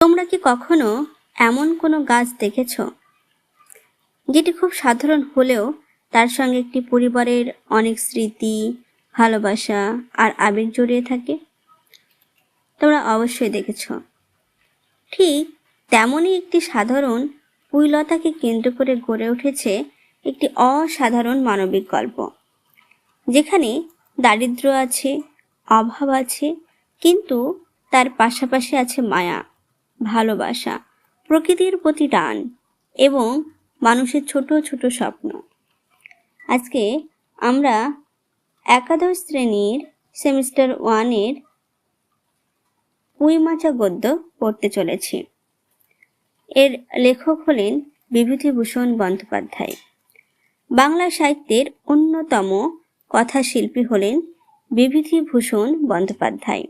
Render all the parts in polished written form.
তোমরা কি কখনো এমন কোনো গাছ দেখেছ যেটি খুব সাধারণ হলেও তার সঙ্গে একটি পরিবারের অনেক স্মৃতি, ভালোবাসা আর আবেগ জড়িয়ে থাকে? তোমরা অবশ্যই দেখেছ। ঠিক তেমনই একটি সাধারণ পুঁইলতাকে কেন্দ্র করে গড়ে উঠেছে একটি অসাধারণ মানবিক গল্প, যেখানে দারিদ্র্য আছে, অভাব আছে, কিন্তু তার পাশাপাশি আছে মায়া, ভালোবাসা, প্রকৃতির প্রতি টান এবং মানুষের ছোট ছোট স্বপ্ন। আজকে আমরা একাদশ শ্রেণীর সেমিস্টার 1-এর পুঁইমাচা গদ্য পড়তে চলেছি। এর লেখক হলেন বিভূতিভূষণ বন্দ্যোপাধ্যায়। বাংলা সাহিত্যের অন্যতম কথাশিল্পী হলেন বিভূতিভূষণ বন্দ্যোপাধ্যায়।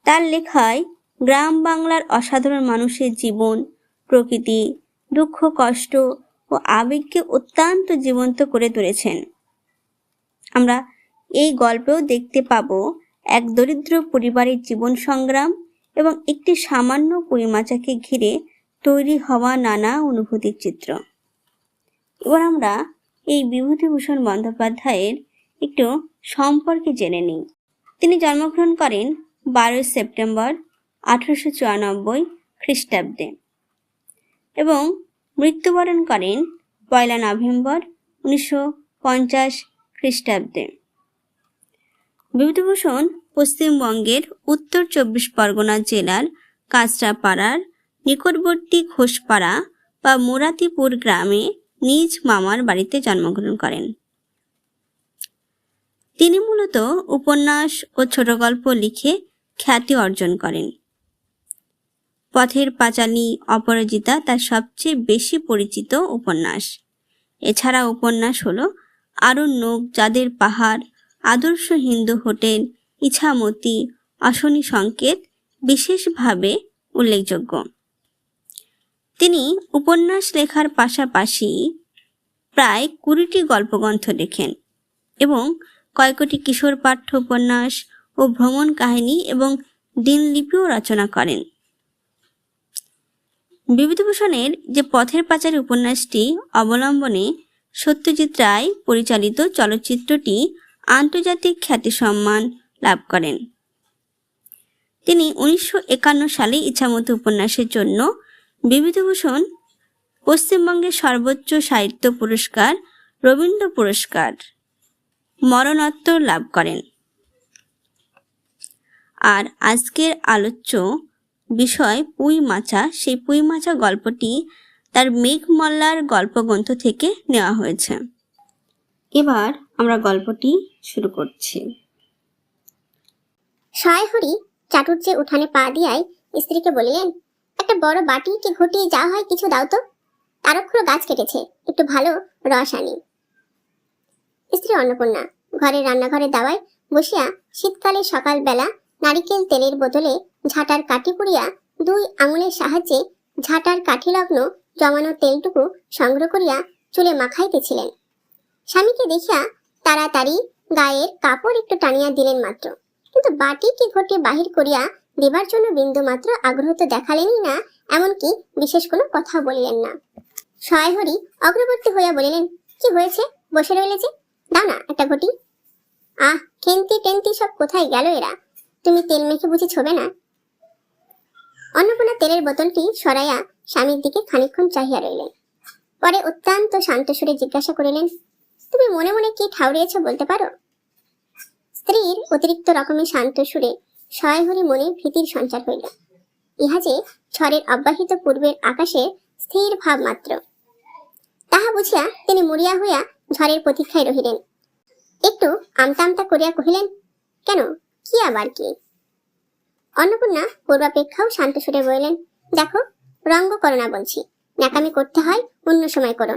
তার লেখায় গ্রাম বাংলার অসাধারণ মানুষের জীবন, প্রকৃতি, দুঃখ, কষ্ট ও আবেগকে অত্যন্ত জীবন্ত করে তুলেছেন। আমরা এই গল্পেও দেখতে পাব এক দরিদ্র পরিবারের জীবন সংগ্রাম এবং একটি সামান্য পুঁইমাচাকে ঘিরে তৈরি হওয়া নানা অনুভূতির চিত্র। এবার আমরা এই বিভূতিভূষণ বন্দ্যোপাধ্যায়ের একটু সম্পর্কে জেনে নিই। তিনি জন্মগ্রহণ করেন 12 সেপ্টেম্বর 1894 খ্রিস্টাব্দে এবং মৃত্যুবরণ করেন 1 নভেম্বর 1950 খ্রিস্টাব্দে। বিভূতিভূষণ পশ্চিমবঙ্গের উত্তর 24 পরগনা জেলার কাঁচরাপাড়ার নিকটবর্তী ঘোষপাড়া বা মুরাতিপুর গ্রামে নিজ মামার বাড়িতে জন্মগ্রহণ করেন। তিনি মূলত উপন্যাস ও ছোট গল্প লিখে খ্যাতি অর্জন করেন। পথের পাঁচালী, অপরাজিতা তার সবচেয়ে বেশি পরিচিত উপন্যাস। এছাড়া উপন্যাস হলো আরণ্যক, চাঁদের পাহাড়, আদর্শ হিন্দু হোটেল, ইছামতি, অশনি সংকেত বিশেষভাবে উল্লেখযোগ্য। তিনি উপন্যাস লেখার পাশাপাশি প্রায় 20টি গল্পগ্রন্থ লেখেন এবং কয়েকটি কিশোর পাঠ্য উপন্যাস ও ভ্রমণ কাহিনী এবং দিনলিপিও রচনা করেন। বিভূতিভূষণের যে পথের পাঁচালী উপন্যাসটি অবলম্বনে সত্যজিৎ রায় পরিচালিত চলচ্চিত্রটি আন্তর্জাতিক খ্যাতি সম্মান লাভ করেন। তিনি 1951 সালে ইছামতি উপন্যাসের জন্য বিভূতিভূষণ পশ্চিমবঙ্গের সর্বোচ্চ সাহিত্য পুরস্কার রবীন্দ্র পুরস্কার মরণোত্তর লাভ করেন। আর আজকের আলোচ্য বিষয় পুঁইমাচা। সেই পুঁইমাচা গল্পটি তার মেঘমল্লার গল্পগ্রন্থ থেকে নেওয়া হয়েছে। এবার আমরা গল্পটি শুরু করছি। সয়হরি চাটুর্যে উঠানে পা দিয়াই স্ত্রীকে বলিলেন, একটা বড় বাটি কি ঘটি যা হয় কিছু দাও তো, তারক্ষর গাছ কেটেছে, একটু ভালো রস আনি। স্ত্রী অন্নপূর্ণা ঘরের রান্নাঘরের দাওয়ায় বসিয়া শীতকালে সকাল বেলা নারিকেল তেলের বোতলে ঝাঁটার কাঠি পুড়িয়া 2 আঙুলের সাহায্যে ঝাঁটার কাঠি লগ্ন জমানো তেলটুকু সংগ্রহ করিয়া চুলে মাখাইতেছিলেন। স্বামীকে দেখিয়া তাড়াতাড়ি গায়ের কাপড় একটু টানিয়া দিলেন মাত্র, কিন্তু বাটি কি ঘটি বাহির করিয়া দেবার জন্য বিন্দু মাত্র আগ্রহ তো দেখালেনই না, এমনকি বিশেষ কোনো কথা বলিলেন না। সয়হরি অগ্রবর্তী হইয়া বলিলেন, কি হয়েছে, বসে রইলে যে, দাও না একটা ঘটি। আহ, খেন্তি টেন্তি সব কোথায় গেল এরা, তুমি তেল মেখে বুঝি ছোবে না? অন্নপূর্ণা তেলের বোতলটি সরাইয়া স্বামীর দিকে খানিকক্ষণ চাহিয়া রইলেন। পরে অত্যন্ত শান্ত সুরে জিজ্ঞাসা করিলেন, তুমি মনে মনে কি ঠাউরিয়েছ বলতে পারো? স্ত্রীর অতিরিক্ত রকমের শান্ত সুরে সয়হরি মনে ভীতির সঞ্চার হইল। ইহা যে ঝড়ের অব্যাহিত পূর্বের আকাশের স্থির ভাব মাত্র। তাহা বুঝিয়া তিনি মরিয়া হইয়া ঝড়ের প্রতীক্ষায় রহিলেন। একটু আমতা আমতা করিয়া কহিলেন, কেন, কি আবার কি? অন্নপূর্ণা পূর্বাপেক্ষাও শান্ত সুরে বললেন, দেখো, রঙ্গ করো না বলছি, ন্যাকামি করতে হয় অন্য সময় করো।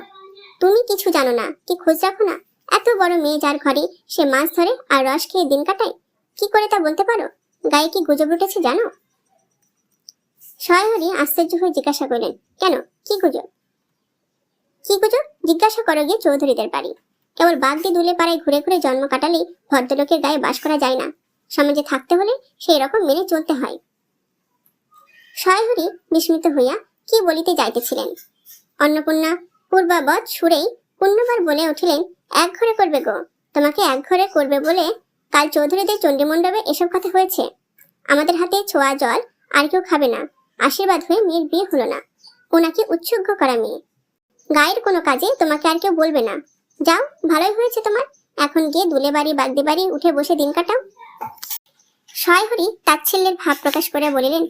তুমি কিছু জানো না, কি খোঁজ রাখো না? এত বড় মেয়ে যার ঘরে সে মাছ ধরে আর রস খেয়ে দিন কাটায়, কি করে তা বলতে পারো? গায়ে কি গুজব উঠেছে জানো? সয়হরি আশ্চর্য হয়ে জিজ্ঞাসা করলেন, কেন, কি গুজব? কি গুজব জিজ্ঞাসা করো গিয়ে চৌধুরীদের বাড়ি। কেবল বাঘ দিয়ে দুলে পাড়ায় ঘুরে ঘুরে জন্ম কাটালেই ভদ্রলোকের গায়ে বাস করা যায় না, সমাজে থাকতে হলে সেই রকম মেনে চলতে হয়। সয়হরি বিস্মিত হইয়া কি বলিতে যাইতেছিলেন। অন্নপূর্ণা পূর্বাবৎ সুরেই পুনর্বার বলে উঠিলেন, এক ঘরে করবে গো, তোমাকে এক ঘরে করবে বলে কাল চৌধুরীদের চণ্ডীমণ্ডপে এসব কথা হয়েছে। আমাদের হাতে ছোঁয়া জল আর কেউ খাবে না, আশীর্বাদ হয়ে মেয়ের বিয়ে হলো না, ওনাকে উৎসুগ্গ করা মেয়ে। গায়ের কোনো কাজে তোমাকে আর কেউ বলবে না, যাও ভালোই হয়েছে তোমার, এখন গিয়ে দুলে বাড়ি বাগদি বাড়ি উঠে বসে দিন কাটাও। সয়হরি তাচ্ছিল্যের ভাব প্রকাশ করে বলিলেন,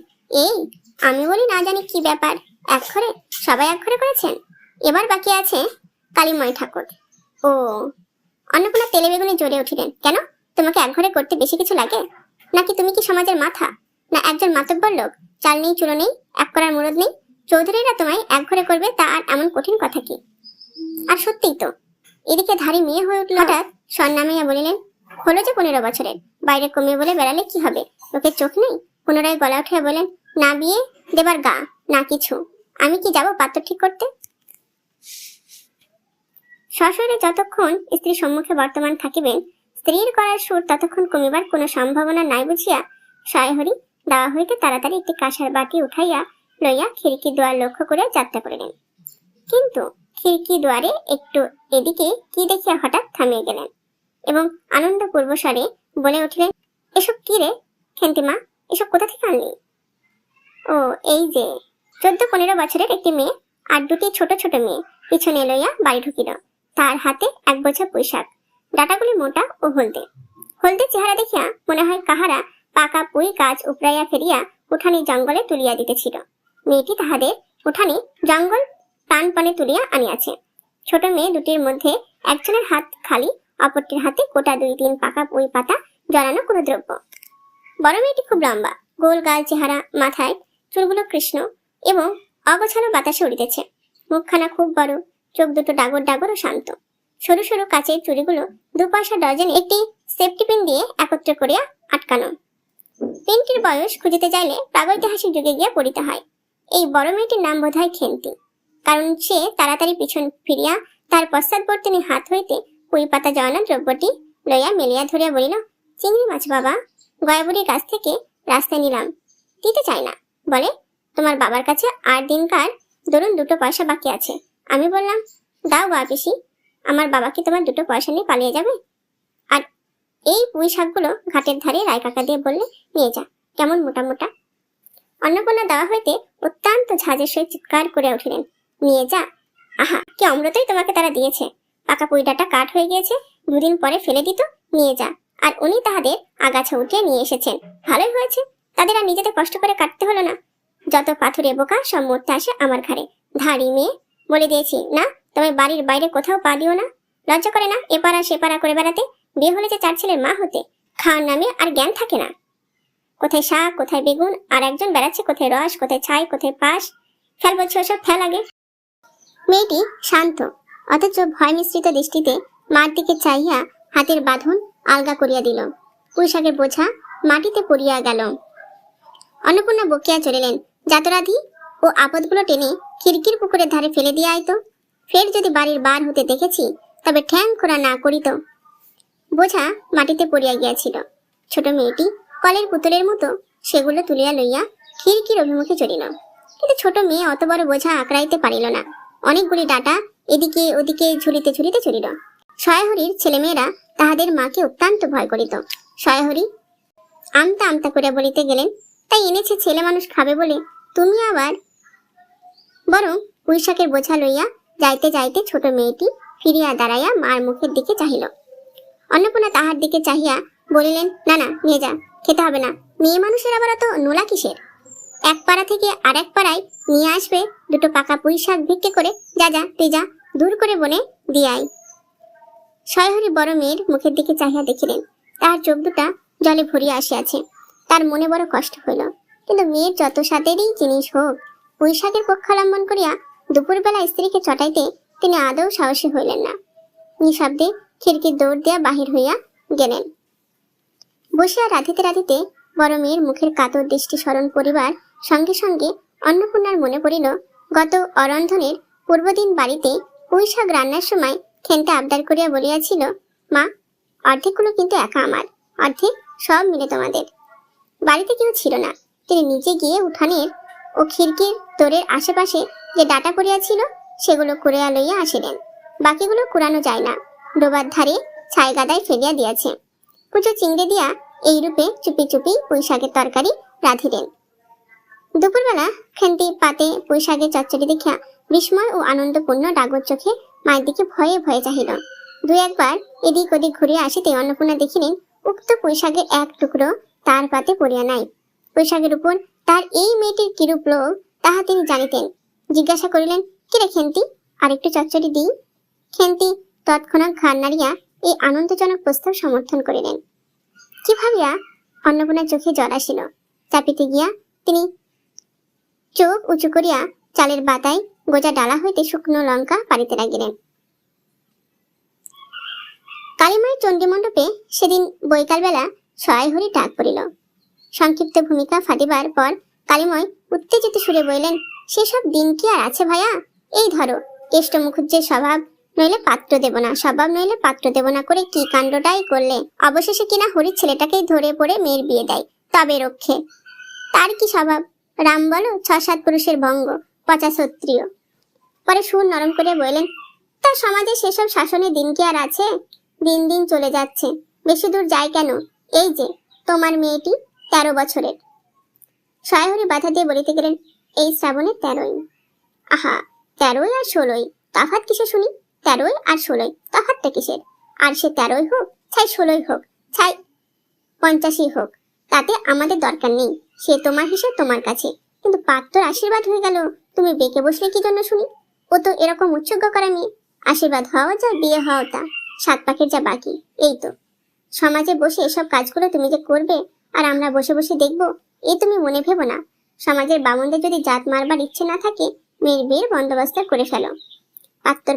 এই আমি বলি না জানি কি ব্যাপার, এক ঘরে সবাই এক ঘরে করেছেন, এবার বাকি আছে কালীময় ঠাকুর। ও, অন্নপূর্ণা তেলে বেগুনে জ্বলে উঠিলেন, কেন তোমাকে এক ঘরে করতে বেশি কিছু লাগে নাকি? তুমি কি সমাজের মাথা, না একজন মাতব্বর লোক? চাল নেই চুলো নেই, এক করার মুরদ নেই, চৌধুরীরা তোমায় এক ঘরে করবে তা আর এমন কঠিন কথা কি? আর সত্যিই তো। এদিকে ধারি মেয়ে হয়ে উঠল। হঠাৎ সন্নামিয়া বলিলেন, হলো যে 15 বছরের, বাইরে কমিয়ে বলে বেড়ালে কি হবে, লোকের চোখ নেই? পুনরায় গলা উঠে বলেন, না বিয়ে দেবার গা না কিছু, আমি কি যাব পাত্র ঠিক করতে? শ্বশুরে যতক্ষণ স্ত্রীর সম্মুখে বর্তমান থাকিবেন, স্ত্রীর করার সুর ততক্ষণ কমিবার কোনো সম্ভাবনা নাই বুঝিয়া সয়হরি দাওয়া হইতে তাড়াতাড়ি একটি কাঁসার বাটি উঠাইয়া লইয়া খিড়কি দুয়ার লক্ষ্য করে যাত্রা করিলেন। কিন্তু খিড়কি দুয়ারে একটু এদিকে কি দেখিয়া হঠাৎ থামিয়ে গেলেন এবং আনন্দপূর্ব স্বরে বলে উঠিলেন, এসব কি রে খেন্তিমা, এসব কোথা থেকে আনলি? ও, এই যে 14-15 বছরের একটি মেয়ে আর দুটি ছোট ছোট মেয়ে পিছনে লইয়া বাড়ি ঢুকিল। তার হাতে এক বোঝা পুঁইশাক, ডাটাগুলি মোটা ও হলদে। হলদে চেহারা দেখিয়া মনে হয় কাহারা পাকা পুঁই গাছ উপড়াইয়া ফেরিয়া উঠানি জঙ্গলে তুলিয়া দিতেছিল। মেয়েটি তাহাদের উঠানি জঙ্গল প্রাণপণে তুলিয়া আনিয়াছে। ছোট মেয়ে দুটির মধ্যে একজনের হাত খালি, অপরটির হাতে গোটা 2-3 পাকা পুঁই পাতা জড়ানো কোনো দ্রব্য। বড় মেয়েটি খুব লম্বা, গোল গাল চেহারা, মাথায় চুলগুলো কৃষ্ণ এবং অগোছালো বাতাসে উড়িতেছে। মুখখানা খুব বড়, চোখ দুটো ডাগর ডাগর ও শান্ত। সরু সরু কাচের চুড়িগুলো 2 পয়সা ডজন একটি সেফটি পিন দিয়ে একত্র করিয়া আটকানো। পিনটির বয়স খুঁজিতে চাইলে প্রাগৈতিহাসিক যুগে গিয়া পড়িতে হয়। এই বড় মেয়েটির নাম বোধ হয় খেন্তি, কারণ সে তাড়াতাড়ি পিছন ফিরিয়া তার পশ্চাৎবর্তিনী হাত হইতে পুঁই পাতা জড়ানো দ্রব্যটি লইয়া মেলিয়া ধরিয়া বলিল, চিংড়ি মাছ বাবা, গয়াবুড়ির কাছ থেকে রাস্তায় নিলাম, দিতে চাই না, বলে তোমার বাবার কাছে আর দিনকার ধরুন 2 পয়সা বাকি আছে। আমি বললাম, দাও গা পিসি, আমার বাবা কি তোমার 2 পয়সা নিয়ে পালিয়ে যাবে? আর এই পুঁই শাকগুলো ঘাটের ধারে রায় কাকা দিয়ে বললে, নিয়ে যা, কেমন মোটা মোটা। অন্নপূর্ণা দেওয়া হইতে অত্যন্ত ঝাঁজের সহিত চিৎকার করে উঠিলেন, নিয়ে যা, আহা কি অমৃতই তোমাকে তারা দিয়েছে, পাকা পুঁইডাটা কাঠ হয়ে গিয়েছে, 2 দিন পরে ফেলে দিত, নিয়ে যা। আর উনি তাহাদের আগাছা উঠিয়ে নিয়ে এসেছেন, ভালোই হয়েছে, তাদের আর নিজেদের কষ্ট করে কাটতে হলো না। যত পাথুরে বোকা সব মরতে আসে আমার ঘাড়ে, ধাড়ি মেয়ে, বলে দিয়েছি না, তোমার বাড়ির বাইরে কোথাও পা দিও না। লজ্জা করে না এপাড়া সেপাড়া করে বেড়াতে? বিয়ে হলে যে 4 ছেলের মা হতে, খাওয়ার নামে আর জ্ঞান থাকে না। কোথায় শাক, কোথায় বেগুন, আর একজন বেড়াচ্ছে কোথায় রস, কোথায় ছাই, কোথায় পাশ, ফেল বলছে ওসব ফেল আগে। মেয়েটি শান্ত অথচ ভয় মিশ্রিত দৃষ্টিতে মার দিকে চাইয়া হাতের বাঁধন আলগা করিয়া দিল। পুঁইশাকের বোঝা মাটিতে পড়িয়া গেল। অন্নপূর্ণা বকিয়া চলিলেন, যাতরাধি ও আপদগুলো টেনে খিড়কির পুকুরের ধারে ফেলে দিয়ে আইতো, ফের যদি বাড়ির বার হতে দেখেছি তবে ঠ্যাং খোঁড়া না করিত। বোঝা মাটিতে পড়িয়া গিয়াছিল। ছোট মেয়েটি কলের পুতুলের মতো সেগুলো তুলিয়া লইয়া খিড়কির অভিমুখে চলিল। কিন্তু ছোট মেয়ে অত বড় বোঝা আঁকড়াইতে পারিল না। অনেকগুলি ডাটা এদিকে ওদিকে ঝুলিতে ঝুলিতে চলিল। সয়হরির ছেলেমেয়েরা তাহাদের মাকে অত্যন্ত ভয় করিত। সয়হরি আমতা আমতা করে বলিতে গেলেন, তাই এনেছে ছেলে মানুষ খাবে বলে, তুমি আবার। বরং পুঁইশাকের বোঝা লইয়া যাইতে যাইতে ছোট মেয়েটি ফিরিয়া দাঁড়াইয়া মার মুখের দিকে চাহিল। অন্নপূর্ণা তাহার দিকে চাহিয়া বলিলেন, না না, নিয়ে যা, খেতে হবে না, মেয়ে মানুষের আবার অত নোলা কিসের? এক পাড়া থেকে আর এক পাড়ায় নিয়ে আসবে 2 পাকা পুঁইশাক ভিক্ষে করে, যা যা তুই যা, দূর করে বনে দিয়াই। সয়হরি বড় মেয়ের মুখের দিকে চাহিয়া দেখিলেন তাহার চোখ দুটা জলে ভরিয়া আসিয়াছে। তার মনে বড় কষ্ট হইল, কিন্তু মেয়ের যত সাথেরই জিনিস হোক, পুঁইশাকের পক্ষাবলম্বন করিয়া দুপুরবেলা স্ত্রীকে চটাইতে তিনি আদৌ সাহসী হইলেন না। নিঃশব্দে খিড়কির দৌড় দিয়া বাহির হইয়া গেলেন। বসিয়া রাধিতে রাধিতে বড় মেয়ের মুখের কাতর দৃষ্টি স্মরণ করিবার সঙ্গে সঙ্গে অন্নপূর্ণার মনে পড়িল গত অরন্ধনের পূর্বদিন বাড়িতে পুঁইশাক রান্নার সময় খেনতে আবদার করিয়া বলিয়াছিল, মা, অর্ধেকগুলো কিন্তু একা আমার, অর্ধেক সব মিলে তোমাদের। বাড়িতে কেউ ছিল না, তিনি নিজে গিয়ে উঠানের ও খিড়কির তোরের আশেপাশে যে ডাটা পড়িয়াছিল সেগুলো কুড়িয়া লইয়া আসিলেন। বাকিগুলো কুড়ানো যায় না, ডোবার ধারে ছাই গাদায় ফেলিয়া দিয়াছে। কুচো চিংড়ি দিয়া এইরূপে চুপি চুপি পুঁই শাকের তরকারি রাঁধিলেন। দুপুরবেলা খেন্তি পাতে পুঁই শাকের চচ্চড়ি দেখিয়া বিস্ময় ও আনন্দপূর্ণ ডাগর চোখে মায়ের দিকে ভয়ে ভয়ে চাহিল। দুই একবার এদিক ওদিক ঘুরিয়া আসিতে অন্নপূর্ণা দেখিলেন উক্ত পুঁই শাকের এক টুকরো তার পাতে পড়িয়া নাই। পুঁই শাকের উপর তার এই মেয়েটির কিরূপ লোভ তাহা তিনি জানিতেন। জিজ্ঞাসা করিলেন, কিরে খেন্তি, আর একটু চচ্চড়ি দিই? খেন্তি তৎক্ষণাৎ ঘাড় নাড়িয়া এই আনন্দজনক প্রস্তাব সমর্থন করিলেন। কি ভাবিয়া অন্নপূর্ণার চোখে জল আসিল। চাপিতে গিয়া তিনি চোখ উঁচু করিয়া চালের বাতায় গোজা ডালা হইতে শুকনো লঙ্কা পাড়িতে লাগিলেন। কালীমায়ের চণ্ডী মণ্ডপে সেদিন বৈকাল বেলা সহায় হরি ডাক পড়িল। সংক্ষিপ্ত ভূমিকা ফাটিবার পর কালীময় উত্তেজিত সুরে বললেন, সেসব দিন কি আর আছে ভাইয়া? এই ধরো, কেষ্ট মুখুজ্জের স্বভাব নইলে পাত্র দেব না, স্বভাব নইলে পাত্র দেব না করে কি কাণ্ডটাই করলে। অবশেষে কিনা হরির ছেলেটাকেই ধরে পড়ে মেয়ের বিয়ে দেয়, তবে রক্ষে। তার কি স্বভাব, রাম বলো 6-7 পুরুষের ভঙ্গ, পচা ক্ষত্রিয়। পরে সুর নরম করে বললেন, তা সমাজে সেসব শাসনের দিন কি আর আছে? দিন দিন চলে যাচ্ছে, বেশি দূর যায় কেন? এই যে তোমার মেয়েটি 13 বছরের। সহায়হরি বাধা দিয়ে বলিতে গেলেন, এই শ্রাবণে 13ই। আহা, 13ই আর 16ই তফাৎ কিসে শুনি? 13ই আর 16ই তফাৎটা কিসের? আর সে 13ই হোক, ছাই 16ই হোক, ছাই 50ই হোক, তাতে আমাদের দরকার নেই। সে তোমার হিসেব তোমার কাছে, কিন্তু পাত্রর আশীর্বাদ হয়ে গেল, তুমি বেঁকে বসলে কি জন্য শুনি? ও তো এরকম উৎসর্গ করা মেয়ে, আশীর্বাদ হওয়া যা, বিয়ে হওয়া তা, 7 পাখের যা বাকি। এই তো সমাজে বসে এসব কাজগুলো তুমি যে করবে আর আমরা বসে বসে দেখবো, এই তুমি মনে ভেবো না। সমাজের বামনদের যদি জাত মারবার ইচ্ছে না থাকে, মেয়ের বিয়ের বন্দোবস্ত করে ফেলো। পাত্তর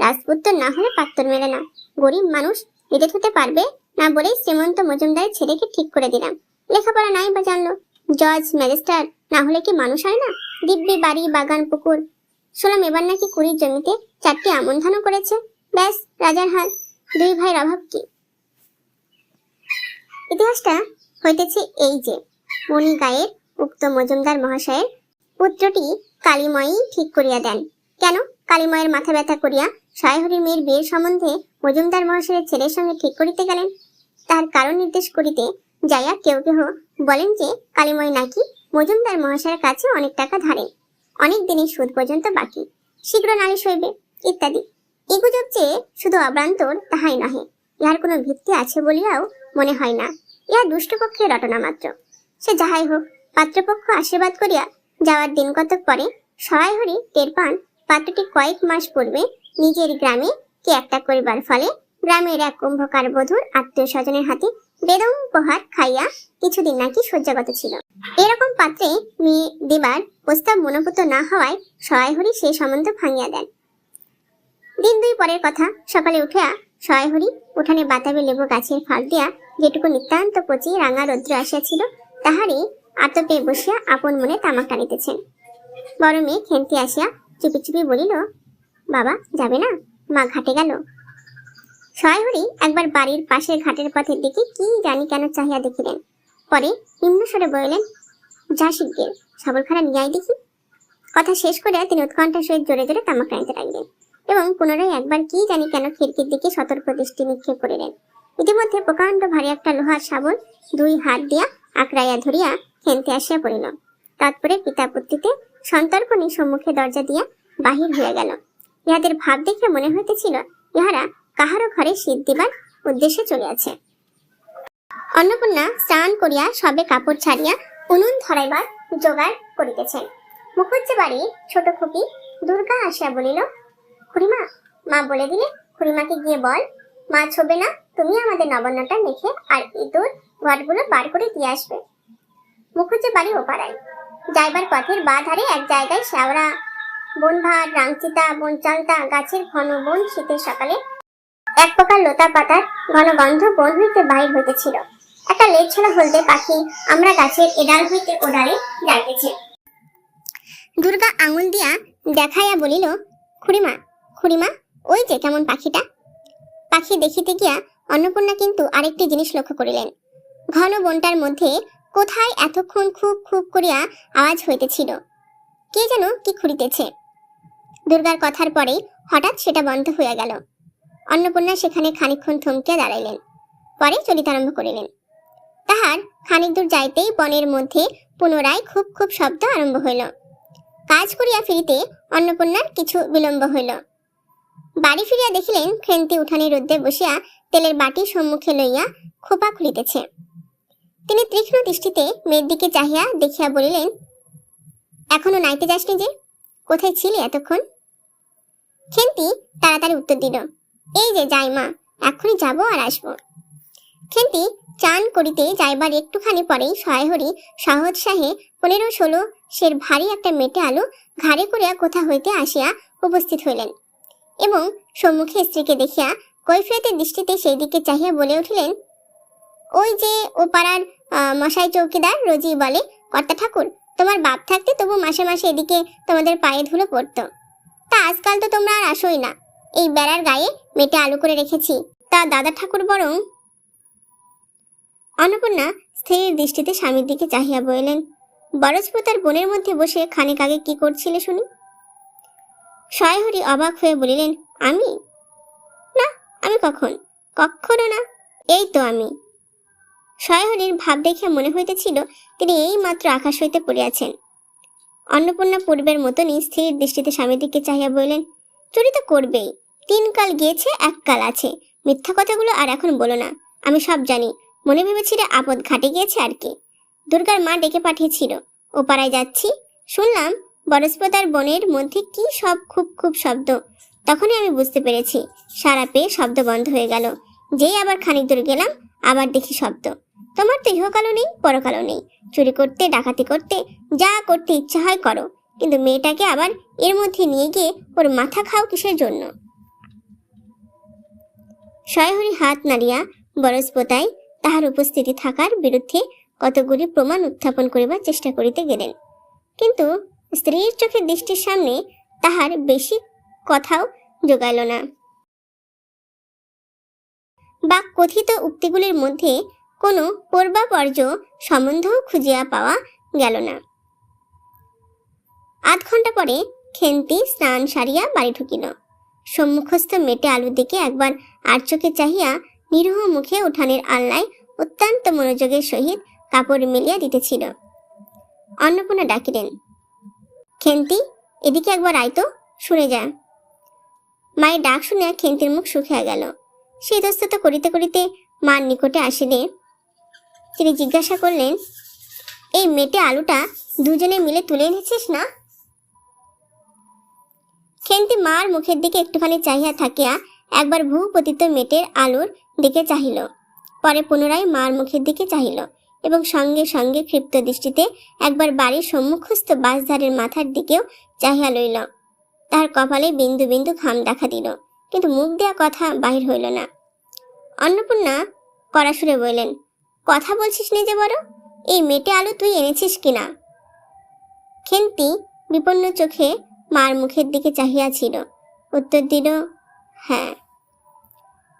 রাজপুত্র না হলে পাত্তর মেলে না। গরিব মানুষ নিজে হতে পারবে না বলেই শ্রীমন্ত মজুমদারের ছেলেকে ঠিক করে দিলাম। লেখাপড়া নাই বা জানলো, জজ ম্যাজিস্ট্রেট না হলে কি মানুষ হয় না? দিব্যি বাড়ি, বাগান, পুকুর। শুনলাম এবার নাকি 20 জমিতে 4টি আমন ধানও করেছে। ব্যাস, রাজার হাল। 2 ভাইয়ের অভাব কি? ইতিহাসটা হইতেছে এই যে, মণিগাঁয়ের উক্ত মজুমদার মহাশয়ের পুত্রটি কালীময়ী ঠিক করিয়া দেন। কেন? কালীময়ের মাথা ব্যথা করিয়া সহায়হরির মেয়ের বিয়ের সম্বন্ধে মজুমদার মহাশয়ের ছেলের সঙ্গে ঠিক করিতে গেলেন। তার কারণ নির্দেশ করিতে যাইয়া কেউ কেহ বলেন যে কালীময় নাকি মজুমদার মহাশয়ের কাছে অনেক টাকা ধারেন, অনেক দিনের সুদ পর্যন্ত বাকি, শীঘ্র নালিশ হইবে ইত্যাদি। এই গুজব যে শুধু অভ্রান্তর তাহাই নহে, ইহার কোনো ভিত্তি আছে বলিয়াও মনে হয় না। ইহা দুষ্টপক্ষের রটনা মাত্র। সে যাহাই হোক, পাত্রপক্ষ আশীর্বাদ করিয়া যাওয়ার দিন কতক পরে সহায়হরি টের পান পাত্রটি কয়েক মাস পূর্বে নিজের গ্রামে কে একটা করিবার ফলে গ্রামের এক কুম্ভকার বধূর আত্মীয় স্বজনের হাতে বেদম প্রহার খাইয়া কিছুদিন নাকি শয্যাগত ছিল। এরকম পাত্রে মেয়ে দেবার প্রস্তাব মনোভূত না হওয়ায় সহায়হরি সেই সম্বন্ধ ভাঙিয়া দেন। দিন 2 পরের কথা, সকালে উঠিয়া সহায়হরি উঠানে বাতাবি লেবু গাছের ফাঁক দিয়া যেটুকু নিতান্ত কচি রাঙা রৌদ্র আসিয়াছিল তাহারই আতপে বসিয়া আপন মনে তামাক টানিতেছেন। বড় মেয়ে খেন্তি আসিয়া চুপি চুপি বলিল, বাবা যাবে না? মা ঘাটে গেল। সহায়হরি একবার বাড়ির পাশের ঘাটের পথের দিকে কি জানি কেন চাহিয়া দেখিলেন। পরে নিম্নস্বরে বলিলেন, যা শিগগির শাবলখানা নিয়ে আয় দেখি। কথা শেষ করে তিনি উৎকণ্ঠার সহিত জোরে জোরে তামাক টানিতে লাগলেন এবং পুনরায় একবার কি জানি কেন খিড়কির দিকে সতর্ক দৃষ্টি নিক্ষেপ করিলেন। ইতিমধ্যে প্রকাণ্ড ভারী একটা লোহার শাবল 2 হাত দিয়া আঁকড়াইয়া ধরিয়া খেন্তি আসিয়া পড়িল। তৎপরে পিতা পুত্রীতে সন্তর্পণে সম্মুখে দরজা দিয়া বাহির হইয়া গেল। ইহাদের ভাব দেখে মনে হইতেছিল ইহারা কাহারও ঘরে শীত দিবার উদ্দেশ্যে চলিয়াছে। অন্নপূর্ণা স্নান করিয়া সবে কাপড় ছাড়িয়া উনুন ধরাইবার জোগাড় করিতেছেন। মুখুজ্জে বাড়ি ছোট খুকি দুর্গা আসিয়া বলিল, খুড়িমা। মা বলে দিলে, খুড়িমাকে গিয়ে বল, মা ছোবে না, তুমি আমাদের নবান্নটা মেখে আর ইঁদুর ঘটগুলো বার করে দিয়ে আসবে। মুখুজ্জে বাড়ি ওপাড়ায় যাইবার পথের বা ধারে এক জায়গায় শ্যাওড়া, বনভার, রাংচিতা, বনচালতা গাছের ঘন বন শীতের সকালে এক প্রকার লতা পাতার ঘন গন্ধ বন হইতে বাহির হইতেছিল। একটা লেজ ছোড়া হলদে পাখি আমরা গাছের এডাল হইতে ওডালে যাইতেছে। দুর্গা আঙুল দিয়া দেখাইয়া বলিল, খুড়িমা, খুড়িমা, ওই যে কেমন পাখিটা। পাখি দেখিতে গিয়া অন্নপূর্ণা কিন্তু আরেকটি জিনিস লক্ষ্য করিলেন। ঘন বনটার মধ্যে কোথায় এতক্ষণ খুব খুব করিয়া আওয়াজ হইতেছিল, কে যেন কি খুঁড়িতেছে। দুর্গার কথার পরে হঠাৎ সেটা বন্ধ হইয়া গেল। অন্নপূর্ণা সেখানে খানিকক্ষণ থমকিয়া দাঁড়াইলেন, পরে চলিতে আরম্ভ করিলেন। তাহার খানিক দূর যাইতেই বনের মধ্যে পুনরায় খুব খুব শব্দ আরম্ভ হইল। কাজ করিয়া ফিরিতে অন্নপূর্ণার কিছু বিলম্ব হইল। বাড়ি ফিরিয়া দেখিলেন খেন্তি উঠানের রোদ্দে বসিয়া তেলের বাটি সম্মুখে লইয়া খোপা খুলিতেছে। তিনি তীক্ষ্ণ দৃষ্টিতে মেয়ের দিকে চাহিয়া দেখিয়া বলিলেন, এখনো নাইতে যাসনি যে? কোথায় ছিলি এতক্ষণ? খেন্তি তাড়াতাড়ি উত্তর দিল, এই যে যাই মা, এখনই যাব আর আসবো। খেন্তি চান করিতে যাইবার একটুখানি পরেই সহায়হরি সহোৎসাহে 15-16 সের ভারী একটা মেটে আলু ঘাড়ে করিয়া কোথা হইতে আসিয়া উপস্থিত হইলেন এবং সম্মুখে স্ত্রীকে দেখিয়া কৈফিয়তের দৃষ্টিতে সেই দিকে চাহিয়া বলে উঠিলেন, ওই যে ও পাড়ার মশাই চৌকিদার রোজই বলে, কর্তা ঠাকুর, তোমার বাপ থাকতে তবু মাসে মাসে এদিকে তোমাদের পায়ে ধুলো পড়তো, তা আজকাল তো তোমরা আর আসোই না। এই বেড়ার গায়ে মেটে আলু করে রেখেছি, তা দাদা ঠাকুর বরং। অন্নপূর্ণা স্থির দৃষ্টিতে স্বামীর দিকে চাহিয়া বলিলেন, বরজপ্রতার বনের মধ্যে বসে খানিক আগে কি করছিলে শুনি? সহায়হরি অবাক হয়ে বলিলেন, আমি? না, আমি কখনো না। এই তো আমি। সহায়হরির ভাব দেখে মনে হইতেছিল তিনি এই মাত্র আকাশ হইতে পড়িয়াছেন। অন্নপূর্ণা পূর্বের মতনই স্থির দৃষ্টিতে স্বামীর দিকে চাহিয়া বলিলেন, চুরি তো করবেই, 3 কাল গিয়েছে, 1 কাল আছে, মিথ্যা কথাগুলো আর এখন বলো না, আমি সব জানি। মনে ভেবেছিলে আপদ ঘাটে গিয়েছে আর কি। দুর্গার মা ডেকে পাঠিয়েছিল, ও পাড়ায় যাচ্ছি, শুনলাম বরস্পতার বনের মধ্যে কি সব খুব খুব শব্দ। তখনই আমি বুঝতে পেরেছি, সারা পেয়ে শব্দ বন্ধ হয়ে গেল। যেই আবার খানিক দূর গেলাম, আবার দেখি শব্দ। তোমার তো ইহকালও নেই, পরকালও নেই, চুরি করতে, ডাকাতি করতে, যা করতে ইচ্ছা হয় করো, কিন্তু মেয়েটাকে আবার এর মধ্যে নিয়ে গিয়ে ওর মাথা খাও কিসের জন্য? সহায়হরি হাত নাড়িয়া বরস্পতায় তাহার উপস্থিতি থাকার বিরুদ্ধে কতগুলি প্রমাণ উত্থাপন করিবার চেষ্টা করিতে গেলেন, কিন্তু স্ত্রীর চোখের দৃষ্টির সামনে তাহার বেশি কথাও জোগাইল না, বা কথিত উক্তিগুলির মধ্যে কোনো পূর্বাপর্য সম্বন্ধও খুঁজিয়া পাওয়া গেল না। 8 ঘন্টা পরে খেন্তি স্নান সারিয়া বাড়ি ঢুকিল। সম্মুখস্থ মেটে আলুর দিকে একবার আর চোখে চাহিয়া নিরীহ মুখে উঠানের আলনায় অত্যন্ত মনোযোগের সহিত কাপড় মেলিয়া দিতেছিল। অন্নপূর্ণা ডাকিলেন, খেন্তি, এদিকে একবার আয় তো, শুনে যা। মায়ের ডাক শুনিয়া খেন্তির মুখ শুকিয়া গেল। সে ইতস্তত করিতে করিতে মার নিকটে আসিলে তিনি জিজ্ঞাসা করলেন, এই মেটে আলুটা দুজনে মিলে তুলে এনেছিস না? খেন্তি মার মুখের দিকে একটুখানি চাহিয়া থাকিয়া একবার ভূপতিত মেটের আলুর দিকে চাহিল, পরে পুনরায় মার মুখের দিকে চাহিল এবং সঙ্গে সঙ্গে ক্ষিপ্ত দৃষ্টিতে একবার বাড়ির সম্মুখস্থ বাঁশধারের মাথার দিকেও চাহিয়া লইল। তাহার কপালে বিন্দু বিন্দু ঘাম দেখা দিল, কিন্তু মুখ দেয়া কথা বাহির হইল না। অন্নপূর্ণা কড়াসুরে বললেন, কথা বলছিস নি যে বড়, এই মেটে আলু তুই এনেছিস কিনা? খেন্তি বিপন্ন চোখে মার মুখের দিকে চাহিয়াছিল, উত্তর দিল, হ্যাঁ।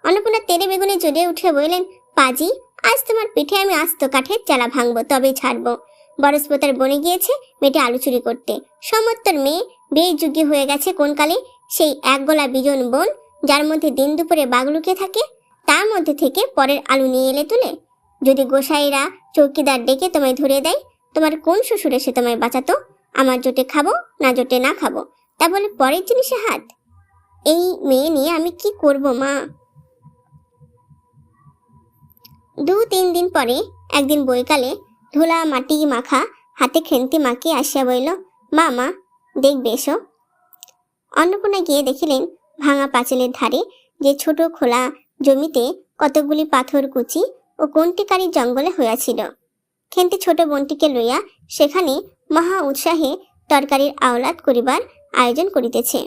অন্নপূর্ণা তেরে বেগুনে জ্বলে উঠে বললেন, পাজি, আজ তোমার পিঠে আমি আস্ত কাঠের চালা ভাঙবো, তবেই ছাড়বো। বরস্পতার বনে গিয়েছে মেটে আলু চুরি করতে। সমত্তর মেয়ে বেযোগ্য হয়ে গেছে কোন কালে, সেই এক গলা বিজন বন, যার মধ্যে দিন দুপুরে বাঘ লুকিয়ে থাকে, তার মধ্যে থেকে পরের আলু নিয়ে এলে তুলে। যদি গোসাইরা চৌকিদার ডেকে তোমায় ধরিয়ে দেয়, তোমার কোন শ্বশুর এসে তোমায় বাঁচাতো? আমার জোটে খাবো না জোটে না খাবো, তা বলে পরের জিনিসে হাত? এই মেয়ে নিয়ে আমি কি করব মা? 2-3 দিন পরে একদিন বৈকালে ধুলা মাটি মাখা হাতে খেন্তি মাকে আসিয়া বইল, মা মা দেখবে এসো। অন্নপূর্ণা গিয়ে দেখিলেন ভাঙা পাঁচিলের ধারে যে ছোট খোলা জমিতে কতগুলি পাথর কুচি ও কন্টিকারী জঙ্গলে হইয়াছিল। খেন্তি ছোট বোনটিকে লইয়া সেখানে মহা উৎসাহে তরকারির আওলাদ করিবার আয়োজন করিতেছে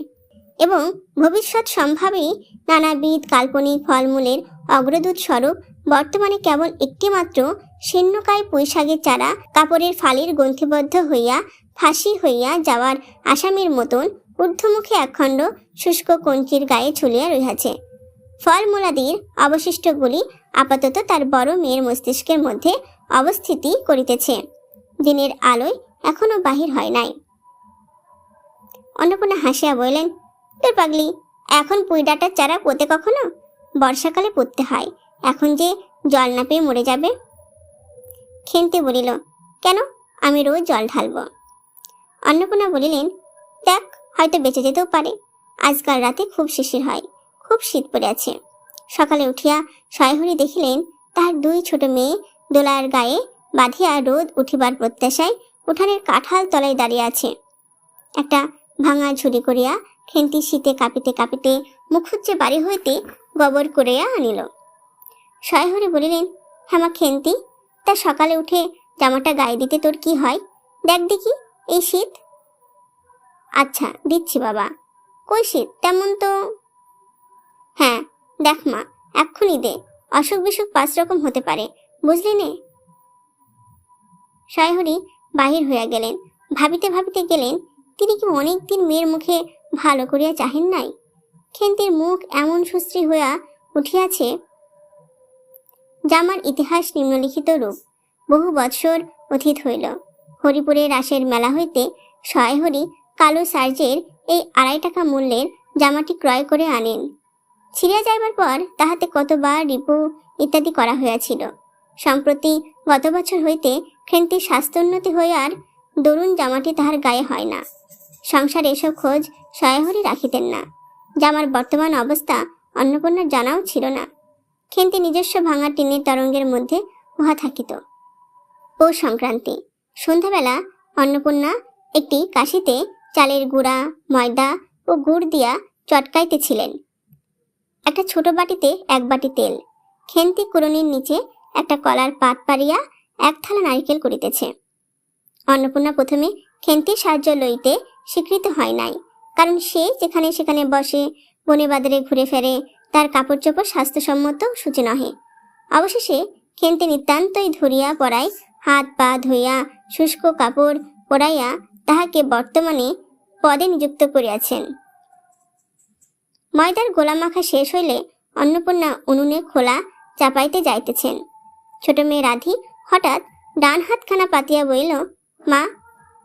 এবং ভবিষ্যৎ সম্ভাবী নানাবিধ কাল্পনিক ফলমূলের অগ্রদূত স্বরূপ বর্তমানে কেবল একটিমাত্র শীর্ণকায় পুঁইশাকের চারা কাপড়ের ফালির গ্রন্থিবদ্ধ হইয়া ফাঁসি হইয়া যাওয়ার আসামির মতন ঊর্ধ্বমুখে একখণ্ড শুষ্ক কঞ্চির গায়ে ঝুলিয়া রহিয়াছে। ফলমূলাদির অবশিষ্টগুলি আপাতত তার বড় মেয়ের মস্তিষ্কের মধ্যে অবস্থিতি করিতেছে। দিনের আলোয় এখনো বাহির হয় নাই। অন্নপূর্ণা হাসিয়া বললেন, তোর পাগলি, এখন পুঁই ডাঁটার চারা পোতে কখনো? বর্ষাকালে পুঁততে হয়, এখন যে জল না পেয়ে মরে যাবে। খেন্তি বলিল, কেন? আমি রোজ জল ঢালব। অন্নপূর্ণা বলিলেন, দেখ, হয়তো বেঁচে যেতেও পারে। আজকাল রাতে খুব শিশির হয়, খুব শীত পড়ে আছে। সকালে উঠিয়া সয়হরি দেখিলেন তাহার দুই ছোট মেয়ে দোলার গায়ে বাঁধিয়া রোদ উঠিবার প্রত্যাশায় উঠানের কাঁঠাল তলায় দাঁড়িয়ে আছে। একটা ভাঙা ঝুড়ি করিয়া খেন্তি শীতে কাঁপিতে কাঁপিতে মুখুজ্জে বাড়ি হইতে গোবর করিয়া আনিল। সয়হরি বলিলেন, হ্যাঁ মা খেন্তি, তা সকালে উঠে জামাটা গায়ে দিতে তোর কি হয়? দেখ দেখি, এই শীত। আচ্ছা দিচ্ছি বাবা। কই শীত তেমন তো। হ্যাঁ দেখ মা, এক্ষুনি দে, অসুখ বিসুখ 5 রকম হতে পারে, বুঝলি নে। সয়হরি বাহির হইয়া গেলেন। ভাবিতে ভাবিতে গেলেন, তিনি কি অনেকদিন মেয়ের মুখে ভালো করিয়া চাহেন নাই? খেন্তির মুখ এমন সুশ্রী হইয়া উঠিয়াছে, জামার ইতিহাস নিম্নলিখিত রূপ। বহু বৎসর অতীত হইল। হরিপুরের রাসের মেলা হইতে সয়হরি কালো সার্জের এই 2.5 টাকা মূল্যের জামাটি ক্রয় করে আনেন। ছিঁড়িয়া যাইবার পর তাহাতে কতবার রিপু ইত্যাদি করা হইয়াছিল। সম্প্রতি গত বছর হইতে খেন্তির স্বাস্থ্যোন্নতি হইয়ার দরুন জামাটি তাহার গায়ে হয় না। সংসারে এসব খোঁজ সয়হরি রাখিতেন না। জামার বর্তমান অবস্থা অন্নপূর্ণার জানাও ছিল না। খেন্তি নিজস্ব ভাঙা টিনের তরঙ্গের মধ্যে উহা থাকিত। পৌষ সংক্রান্তি সন্ধ্যাবেলা অন্নপূর্ণা একটি কাশিতে চালের গুঁড়া, ময়দা ও গুড় দিয়া চটকাইতেছিলেন। একটা ছোট বাটিতে 1 বাটি তেল। খেন্তি কুড়নির নিচে একটা কলার পাত পারিয়া 1 থালা নারিকেল করিতেছে। অন্নপূর্ণা প্রথমে খেন্তির সাহায্য লইতে স্বীকৃত হয় নাই, কারণ সে যেখানে সেখানে বসে, বনে বাজারে ঘুরে ফেরে, তার কাপড় চোপড় স্বাস্থ্যসম্মত সূচি নহে। অবশেষে খেন্তি নিতান্তই ধরিয়া পড়ায় হাত পা ধুইয়া শুষ্ক কাপড় পরাইয়া তাহাকে বর্তমানে পদে নিযুক্ত করিয়াছেন। ময়দার গোলা মাখা শেষ হইলে অন্নপূর্ণা উনুনে খোলা চাপাইতে যাইতেছেন। ছোট মেয়ে রাধি হঠাৎ ডান হাতখানা পাতিয়া বলিল, মা,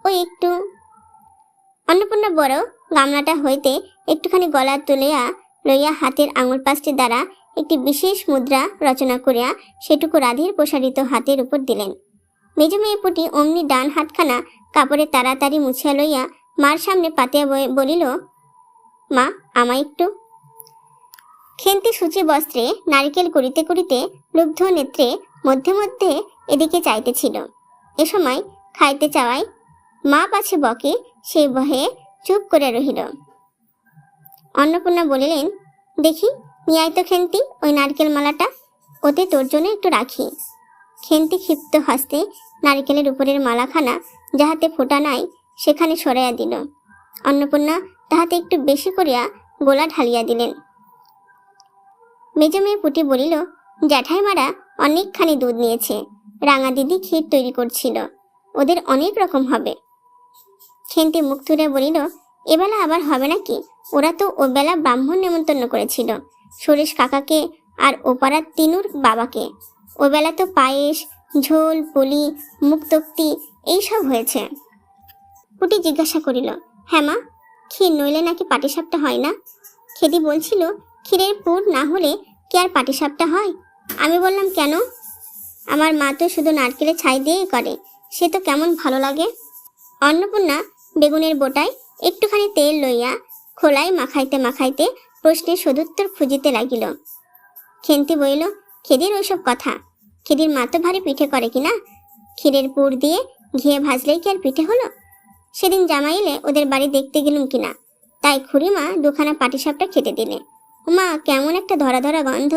ও একটু। অন্নপূর্ণা বড় গামলাটা হইতে একটুখানি গলা তুলিয়া লইয়া হাতের আঙুল 5টি দ্বারা একটি বিশেষ মুদ্রা রচনা করিয়া সেটুকু রাধির প্রসারিত হাতের উপর দিলেন। মেজ মেয়ে পুটি অমনি ডান হাতখানা কাপড়ে তাড়াতাড়ি মুছিয়া লইয়া মার সামনে পাতিয়া বলিল, মা, আমায় একটু। খেন্তি সূচি বস্ত্রে নারিকেল করিতে করিতে লুব্ধ নেত্রে মধ্যে মধ্যে এদিকে চাইতেছিল। এ সময় খাইতে চাওয়ায় মা পাছে বকে, সেই বহে চুপ করে রহিল। অন্নপূর্ণা বলিলেন, দেখি নিয়ে আয় তো খেন্তি ওই নারকেল মালাটা, ওতে তোর জন্য একটু রাখি। খেন্তি ক্ষিপ্ত হস্তে নারিকেলের উপরের মালাখানা যাহাতে ফোটা নাই সেখানে সরাইয়া দিল। অন্নপূর্ণা তাহাতে একটু বেশি করিয়া গোলা ঢালিয়া দিলেন। মেজ মেয়ে পুটি বলিল, জ্যাঠাইমারা অনেকখানি দুধ নিয়েছে, রাঙা দিদি ক্ষীর তৈরি করছিল, ওদের অনেক রকম হবে। খেন্তি মুখ তুলে বলিল, এবেলা আবার হবে নাকি? ওরা তো ওবেলা ব্রাহ্মণ নেমন্তন্ন করেছিল, সুরেশ কাকাকে আর ওপাড়ার তিনুর বাবাকে। ওবেলা তো পায়েস, ঝোল, পুলি, মুক্তক্তি এইসব হয়েছে। পুটি জিজ্ঞাসা করিল, হ্যাঁ মা, ক্ষীর নইলে নাকি পাটিসাপটা হয় না? খেদি বলছিল, ক্ষীরের পুর না হলে কি আর পাটিসাপটা হয়? আমি বললাম, কেন? আমার মা তো শুধু নারকেলের ছাই দিয়েই করে, সে তো কেমন ভালো লাগে। অন্নপূর্ণা বেগুনের বোটায় একটুখানি তেল লইয়া খোলায় মাখাইতে মাখাইতে প্রশ্নের সদুত্তর খুঁজিতে লাগিল। খেন্তি বলিল, খেদির ওইসব কথা, খেদির মা তো ভারী পিঠে করে কিনা? ক্ষীরের পুর দিয়ে ঘিয়ে ভাজলেই কি আর পিঠে হলো? সেদিন জামাই এলে ওদের বাড়ি দেখতে গেলুম কিনা, তাই খুড়িমা 2খানা পাটিসাপটা খেতে দিলে। মা, কেমন একটা ধরা ধরা গন্ধ,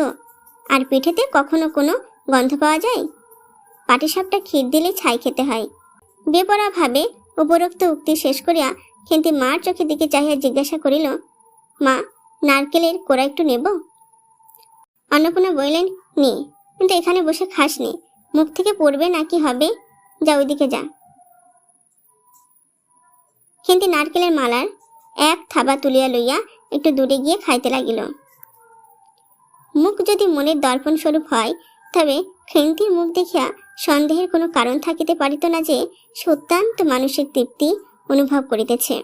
আর পিঠেতে কখনো কোনো গন্ধ পাওয়া যায়? পাটিসাপটা ক্ষীর দিলে ছাই খেতে হয়। বেপরা ভাবে উপরোক্ত উক্তি শেষ করিয়া খেন্তি মার চোখের দিকে চাহিয়া জিজ্ঞাসা করিল, মা, নারকেলের কোড়া একটু নেব? অন্নপূর্ণা বললেন, নে, কিন্তু এখানে বসে খাস নে, মুখ থেকে পড়বে না কি হবে, যা ওইদিকে যা। খেন্তি নারকেলের মালার 1 থাবা তুলিয়া লইয়া একটু দূরে গিয়ে খাইতে লাগিল। মুখ যদি মনের দর্পণ স্বরূপ হয়, তবে খেন্তির মুখ দেখিয়া সন্দেহের কোনো কারণ থাকিতে পারিত না যে সে অত্যন্ত মানসিক তৃপ্তি অনুভব করিতেছে।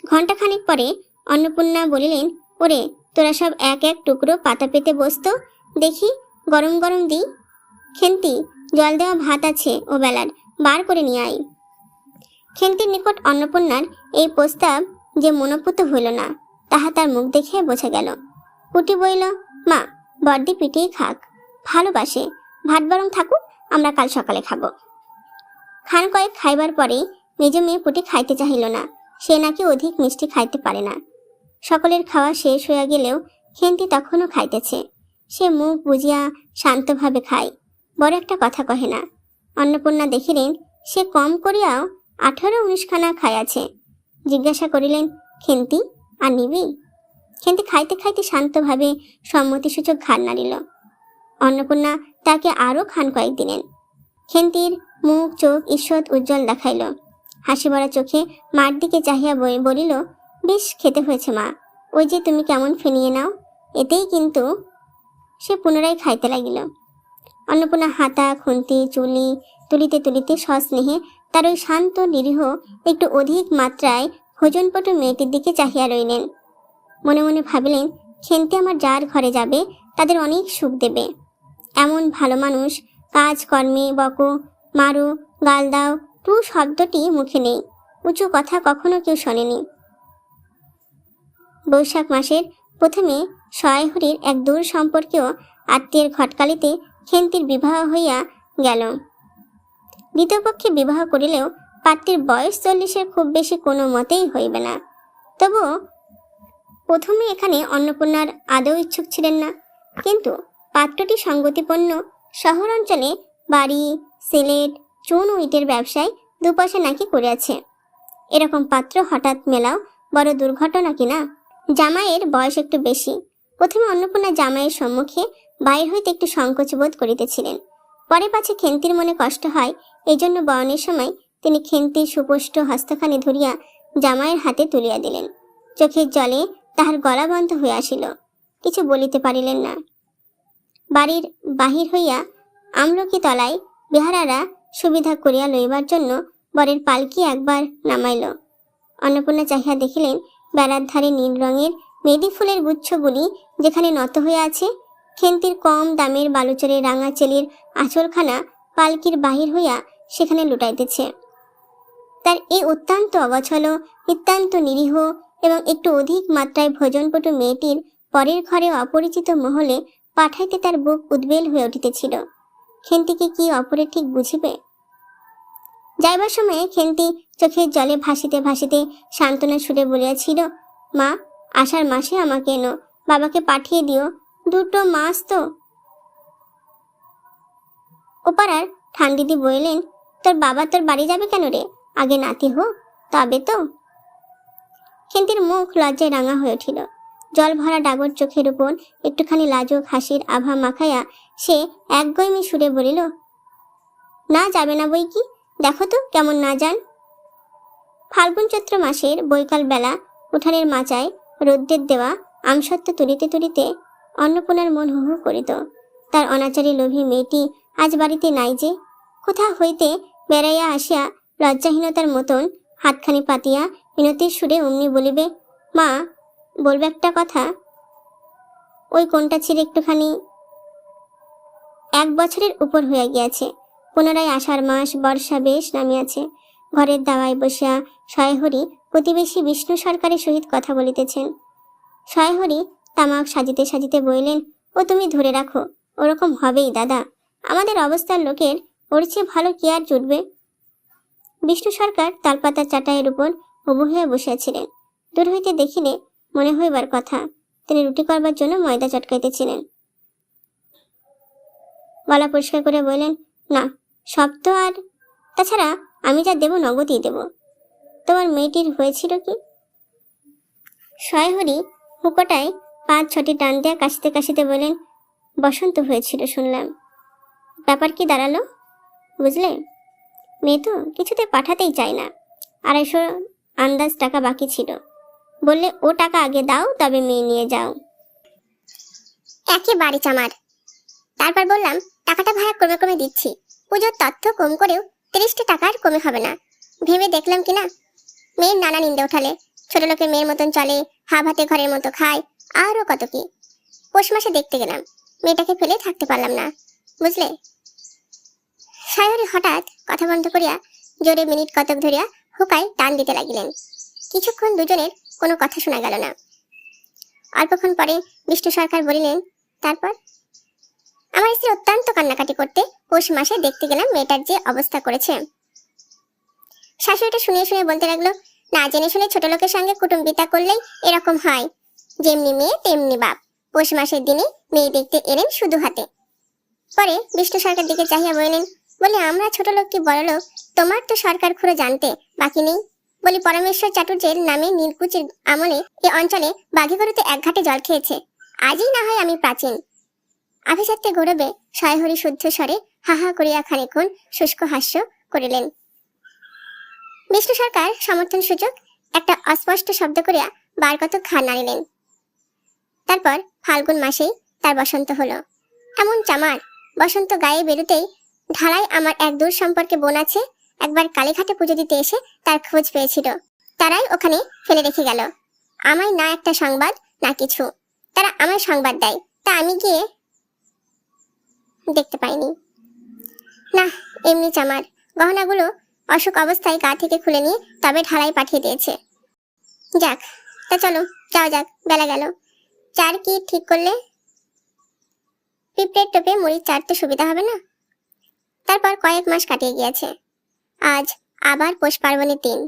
ঘণ্টাখানেক পরে অন্নপূর্ণা বলিলেন, ওরে তোরা সব এক এক টুকরো পাতা পেতে বসতো, দেখি গরম গরম দিই। খেন্তি, জল দেওয়া ভাত আছে ও বেলার, বার করে নিয়ে আই। খেন্তির নিকট অন্নপূর্ণার এই প্রস্তাব যে মনোপুত হইল না, তাহা তার মুখ দেখে বোঝা গেল। পুটি বইল, মা বড়দি পিটিয়ে খাক, ভালোবাসে, ভাত বরং থাকুক, আমরা কাল সকালে খাবো। খান কয়েক খাইবার পরে মেজ মেয়ে পুটি খাইতে চাহিল না, সে নাকি অধিক মিষ্টি খাইতে পারে না। সকলের খাওয়া শেষ হইয়া গেলেও খেন্তি তখনও খাইতেছে। সে মুখ বুঝিয়া শান্তভাবে খায়, বড় একটা কথা কহে না। অন্নপূর্ণা দেখিলেন সে কম করিয়াও 18-19 খানা খাইয়াছে। জিজ্ঞাসা করিলেন, খেন্তি আর নিবি? খেন্তি খাইতে খাইতে শান্তভাবে সম্মতিসূচক ঘাড় নাড়িল। অন্নপূর্ণা তাকে আরও খান কয়েক দিলেন। খেন্তির মুখ চোখ ঈষৎ উজ্জ্বল দেখাইল। হাসি ভরা চোখে মার দিকে চাহিয়া বলিল, বেশ খেতে হয়েছে মা, ওই যে তুমি কেমন ফিনিয়ে নাও, এতেই কিন্তু। সে পুনরায় খাইতে লাগিল। অন্নপূর্ণা হাতা খুন্তি চুলি তুলিতে তুলিতে সস্নেহে তার ওই শান্ত নিরীহ একটু অধিক মাত্রায় ভোজনপটু মেয়েটির দিকে চাহিয়া রইলেন। মনে মনে ভাবিলেন, খেন্তি আমার যার ঘরে যাবে তাদের অনেক সুখ দেবে। এমন ভালো মানুষ, কাজ কর্মে বকো, মারো, গাল দাও, টু শব্দটি মুখে নেই, উঁচু কথা কখনো কেউ শোনেনি। বৈশাখ মাসের প্রথমে সয়াহরির এক দূর সম্পর্কীয় আত্মীয়ের ঘটকালিতে খেন্তির বিবাহ হইয়া গেল। দ্বিতীয় পক্ষে বিবাহ করিলেও পাত্রীর বয়স 40-এর খুব বেশি কোনো মতেই হইবে না। তবু প্রথমে এখানে অন্নপূর্ণার আদৌ ইচ্ছুক ছিলেন না, কিন্তু পাত্রটি সঙ্গতিপন্ন, শহর অঞ্চলে বাড়ি, সিলেট, চুন ও ইটের ব্যবসায় 2 পয়সা নাকি করিয়াছে। এরকম পাত্র হঠাৎ মেলাও বড় দুর্ঘটনা কিনা। জামাইয়ের বয়স একটু বেশি। প্রথমে অন্নপূর্ণা জামাইয়ের সম্মুখে বাইর হইতে একটু সংকোচ বোধ করিতেছিলেন। পরে পাছে খেন্তির মনে কষ্ট হয়, এই জন্য বয়নের সময় তিনি খেন্তির সুপুষ্ট হস্তখানি ধরিয়া জামাইয়ের হাতে তুলিয়া দিলেন। চোখের জলে তাহার গলা বন্ধ হইয়া আসিল, কিছু বলিতে পারিলেন না। বাড়ির বাহির হইয়া আমলকি তলায় বেহারারা সুবিধা করিয়া লইবার জন্য বরের পালকি একবার নামাইল। অন্নপূর্ণা চাহিয়া দেখিলেন বেড়ার ধারে নীল রঙের মেদি ফুলের গুচ্ছগুলি যেখানে নত হইয়া আছে, খেন্তির কম দামের বালুচরের রাঙা চেলির আঁচলখানা পালকির বাহির হইয়া সেখানে লুটাইতেছে। তার এই অত্যন্ত অগছল, নিতান্ত নিরীহ এবং একটু অধিক মাত্রায় ভোজনপটু মেয়েটির পরের ঘরে অপরিচিত মহলে পাঠাইতে তার বুক উদ্বেল হয়ে উঠিতেছিল। খেন্তিকে কি অপরে ঠিক বুঝিবে? যাইবার সময়ে খেন্তি চোখের জলে ভাসিতে ভাসিতে সান্ত্বনা সুরে বলিয়াছিল, মা আষাঢ় মাসে আমাকে এনো, বাবাকে পাঠিয়ে দিও, 2 মাস তো। ওপাড়ার ঠান্ডিদি বললেন, তোর বাবা তোর বাড়ি যাবে কেন রে, আগে নাতি হোক তবে তো। খেন্তির মুখ লজ্জায় রাঙা হয়ে উঠিল। জল ভরা ডাগর চোখের উপর একটুখানি লাজুক হাসির আভা মাখাইয়া সে একগৈমি সুরে বলিল, না যাবে না বই কি, দেখো তো কেমন না যান। ফাল্গুন চৈত্র মাসের বৈকাল বেলা উঠানের মাচায় রৌদ্রের দেওয়া আমসত্ত্ব তুলিতে তুলিতে অন্নপূর্ণার মন হু হু করিত। তার অনাচারী লোভী মেয়েটি আজ বাড়িতে নাই যে। কোথা হইতে বেড়াইয়া আসিয়া লজ্জাহীনতার মতন হাতখানি পাতিয়া মিনতির সুরে অমনি বলিবে, মা বলবে একটা কথা। ওই কোনটা ছিঁড়ে একটুখানি। 1 বছরের উপর হইয়া গিয়াছে। পুনরায় আষাঢ় মাস, বর্ষা বেশ নামিয়াছে। ঘরের দাওয়ায় বসিয়া সয়হরি প্রতিবেশী বিষ্ণু সরকারের সহিত কথা বলিতেছেন। সয়হরি তামাক সাজিতে সাজিতে বলিলেন, ও তুমি ধরে রাখো, ওরকম হবেই দাদা, আমাদের অবস্থার লোকের ওর চেয়ে ভালো কি আর জুটবে। বিষ্ণু সরকার তালপাতার চাটাইয়ের উপর উবু হয়ে বসিয়াছিলেন। দূর হইতে দেখিলে মনে হইবার কথা তিনি রুটি করবার জন্য ময়দা চটকাইতেছিলেন। গলা পরিষ্কার করে বললেন, না সব তো, আর তাছাড়া আমি যা দেব নগদই দেব। তোমার মেয়েটির হয়েছিল কি? সয়হরি হুকোটায় 5-6টি টান দিয়া কাশিতে কাশিতে বলেন, বসন্ত হয়েছিল শুনলাম। ব্যাপার কি দাঁড়ালো বুঝলে? মেয়ে তো কিছুতে পাঠাতেই চায় না। 250 আন্দাজ টাকা বাকি ছিল, বললে ও টাকা আগে দাও তবে মেয়ে নিয়ে যাও। একেবারে চামার। তারপর বললাম, টাকাটা ভাড়া ক্রমে ক্রমে দিচ্ছি, পুজোর তথ্য কম করেও 30টা টাকার কমে হবে না। ভেবে দেখলাম কিনা, মেয়ের নানা নিন্দে উঠালে, ছোট লোকের মেয়ের মতন চলে, হাতে ঘরের মতো খায়, আরো কত কি। পৌষ মাসে দেখতে গেলাম, মেয়েটাকে ফেলে থাকতে পারলাম না, বুঝলে। সায়রি হঠাৎ কথা বন্ধ করিয়া জোরে মিনিট কতক ধরিয়া হুকায় টান দিতে লাগিলেন। কিছুক্ষণ দুজনের কোনো কথা শোনা গেল না। অল্পক্ষণ পরে বিষ্ণু সরকার বলিলেন, তারপর? আমার স্ত্রী অত্যন্ত কান্নাকাটি করতে পৌষ মাসে দেখতে গেলাম মেয়েটার যে অবস্থা করেছে। শাশুড়িটা শুনে শুনে বলতে লাগলো, না জেনে শুনে ছোট লোকের সঙ্গে কুটুম্বিতা করলেই এরকম হয়, যেমনি মেয়ে তেমনি বাপ। পৌষ মাসের দিনে মেয়ে দেখতে এলেন শুধু হাতে। পরে বিষ্ণু সরকার দিকে চাহিয়া বললেন, বলে আমরা ছোট লোক কি বড় লোক তোমার তো সরকার খুঁড়ে জানতে বাকি নেই। বলি পরমেশ্বর চাটুর্যের নামে নীলকুচির আমলে এ অঞ্চলে বাঘিগরুতে এক ঘাটে জল খেয়েছে, আজই না হয় আমি প্রাচীন। আভিজাত্যে গৌরবে সয়হরি শুদ্ধ স্বরে হাহা করিয়া খানিক্ষণ শুষ্ক হাস্য করিলেন। বিষ্ণু সরকার সমর্থন সূচক একটা অস্পষ্ট শব্দ করিয়া বার কত ঘাড় নাড়িলেন। তারপর ফাল্গুন মাসেই তার বসন্ত হলো। এমন চামার বসন্ত গায়ে বেরুতেই ঢালাই আমার এক দূর সম্পর্কে বোন আছে, একবার কালীঘাটে পুজো দিতে এসে তার খোঁজ পেয়েছিল। তারাই ওখানে ফেলে রেখে গেল। আমায় না একটা সংবাদ না কিছু, তারা আমায় সংবাদ দেয়, তা আমি গিয়ে দেখতে পাইনি। না, এমনি চামার, গহনাগুলো অসুখ অবস্থায় গা থেকে খুলে নিয়ে তবে ঢালাই পাঠিয়ে দিয়েছে। যাক, তা চলো যাওয়া যাক, বেলা গেল। চার কি ঠিক করলে? পিঁপড়ের টোপে মুড়ির চার তো সুবিধা হবে না। তারপর কয়েক মাস কাটিয়ে গিয়েছে। আজ আবার পৌষ পার্বণের দিন।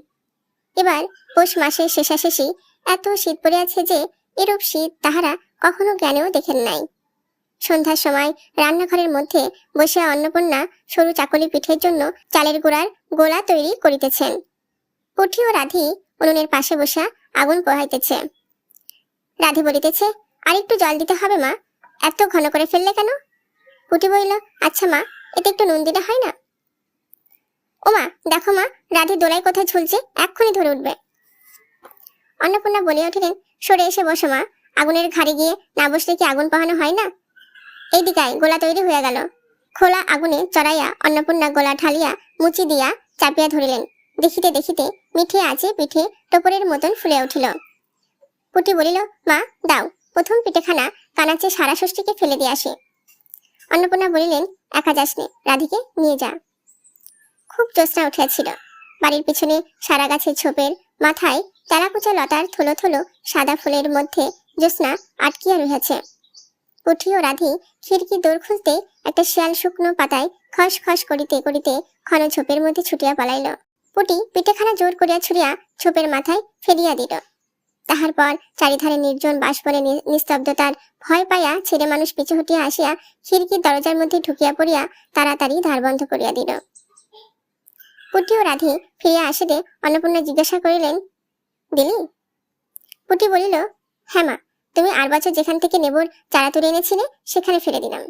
এবার পৌষ মাসের শেষাশেষি এত শীত পড়িয়াছে যে এরূপ শীত তাহারা কখনো জ্ঞানেও দেখেন নাই। সন্ধ্যার সময় রান্নাঘরের মধ্যে বসিয়া অন্নপূর্ণা সরু চাকলি পিঠের জন্য চালের গুঁড়ার গোলা তৈরি করিতেছেন। পুঠি ও রাধি উনুনের পাশে বসিয়া আগুন পোহাইতেছে। রাধি বলিতেছে, আর একটু জল দিতে হবে মা, এত ঘন করে ফেললে কেন? পুটি বলিল, আচ্ছা মা, এতে একটু নুন দিলে হয় না? ও মা, দেখো মা, রাধি দোলায় কোথায় ঝুলছে, এক্ষুনি ধরে উঠবে। অন্নপূর্ণা বলিয়া উঠিলেন, সরে এসে বসো মা, আগুনের ঘাড়ে গিয়ে না বসলে কি আগুন পোহানো হয় না? এই দিকায় গোলা তৈরি হয়ে গেল। খোলা আগুনে চড়াইয়া অন্নপূর্ণা গোলা ঢালিয়া মুচি দিয়া চাপিয়া ধরিলেন। দেখিতে দেখিতে মিঠে আছে পিঠে টোপরের মতন ফুলে উঠিল। পুটি বলিল, মা দাও, প্রথম পিঠেখানা কানাচে সারা ষষ্ঠীকে ফেলে দিয়ে আসি। অন্নপূর্ণা বলিলেন, একা যাসনে, রাধিকে নিয়ে যা। খুব জ্যোৎস্না উঠিয়াছিল। বাড়ির পিছনে সারা গাছের ছোপের মাথায় তেলাকুচা লতার থলো থলো সাদা ফুলের মধ্যে জ্যোৎস্না আটকিয়া রহিয়াছে। পুঠি ও রাধি খিড়কি দৌড় খুলতে একটা শিয়াল শুকনো পাতায় খস খস করিতে করিতে ঘন ঝোপের মধ্যে ছুটিয়া পলাইল। পুটি পিঠেখানা জোর করিয়া ছুড়িয়া ঝোপের মাথায় ফেলিয়া দিল। তাহার পর চারিধারে নির্জন বাষ্পরে নিস্তব্ধতার ভয় পাইয়া ছেলে মানুষ পিছু হটিয়া আসিয়া খিড়কির দরজার মধ্যে ঢুকিয়া পড়িয়া তাড়াতাড়ি দ্বার বন্ধ করিয়া দিল। পুটি ও রাধি ফিরিয়া আসিলে অন্নপূর্ণা জিজ্ঞাসা করিলেন, দিলি? পুটি বলিল, হ্যাঁ মা, তুমি 8 বছর যেখান থেকে নেবুর চারা তুলে এনেছিলে সেখানে ফেলে দিলাম।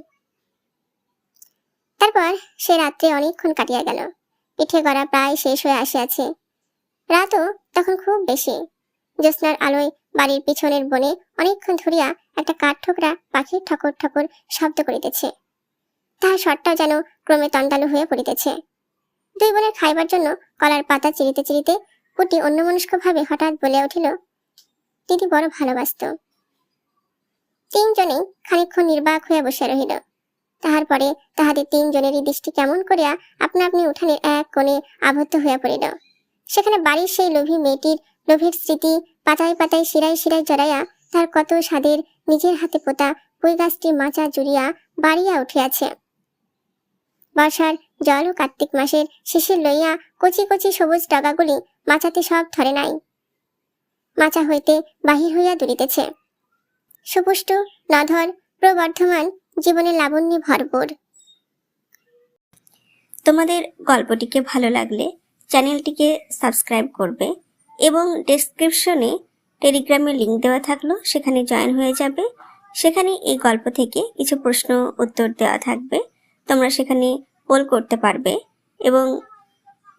তারপর সে রাত্রে অনেকক্ষণ কাটিয়া গেল। পিঠে গড়া প্রায় শেষ হয়ে আসিয়াছে। রাতও তখন খুব বেশি। জ্যোৎস্নার আলোয় বাড়ির পিছনের বনে অনেকক্ষণ ধরিয়া একটা কাঠ ঠোকরা পাখির ঠকর ঠকর শব্দ করিতেছে। তাহার স্বরটাও যেন ক্রমে তন্দালু হয়ে পড়িতেছে। দুই বোনের খাইবার জন্য কলার পাতা চিরিতে চিরিতে পুটি অন্যমনস্ক ভাবে হঠাৎ বলিয়া উঠিল, দিদি বড় ভালোবাসত। তিনজনেই খানিকক্ষণ নির্বাক হইয়া বসিয়া রহিল। তাহার পরে তাহাদের তিনজনেরই দৃষ্টি কেমন করিয়া আপনা আপনি উঠানের এক কোণে আবদ্ধ হইয়া পড়িল। সেখানে বাড়ির সেই লোভী মেয়েটির লোভের স্মৃতি পাতায় পাতায় শিরায় শিরায় জড়াইয়া তার কত স্বাদের নিজের হাতে পোতা পুঁই গাছটি মাচা জুড়িয়া বাড়িয়া উঠিয়াছে। বর্ষার জল ও কার্তিক মাসের শিশির লইয়া কচি কচি সবুজ ডগাগুলি মাচাতে সব ধরে নাই, মাচা হইতে বাহির হইয়া দুলিতেছে। সুপুষ্ট নধর প্রবর্ধমান জীবনের লাবণ্যে ভরপুর। তোমাদের গল্পটিকে ভালো লাগলে চ্যানেলটিকে সাবস্ক্রাইব করবে এবং ডেসক্রিপশনে টেলিগ্রামের লিংক দেওয়া থাকলো, সেখানে জয়েন হয়ে যাবে। সেখানে এই গল্প থেকে কিছু প্রশ্ন উত্তর দেওয়া থাকবে, তোমরা সেখানে পোল করতে পারবে এবং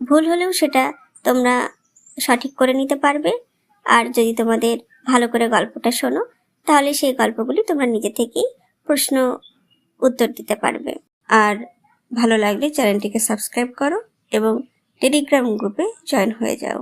ভুল হলেও সেটা তোমরা সঠিক করে নিতে পারবে। আর যদি তোমাদের ভালো করে গল্পটা শোনো তাহলে সেই গল্পগুলি তোমরা নিজে থেকেই প্রশ্ন উত্তর দিতে পারবে। আর ভালো লাগলে চ্যানেলটিকে সাবস্ক্রাইব করো এবং টেলিগ্রাম গ্রুপে জয়েন হয়ে যাও।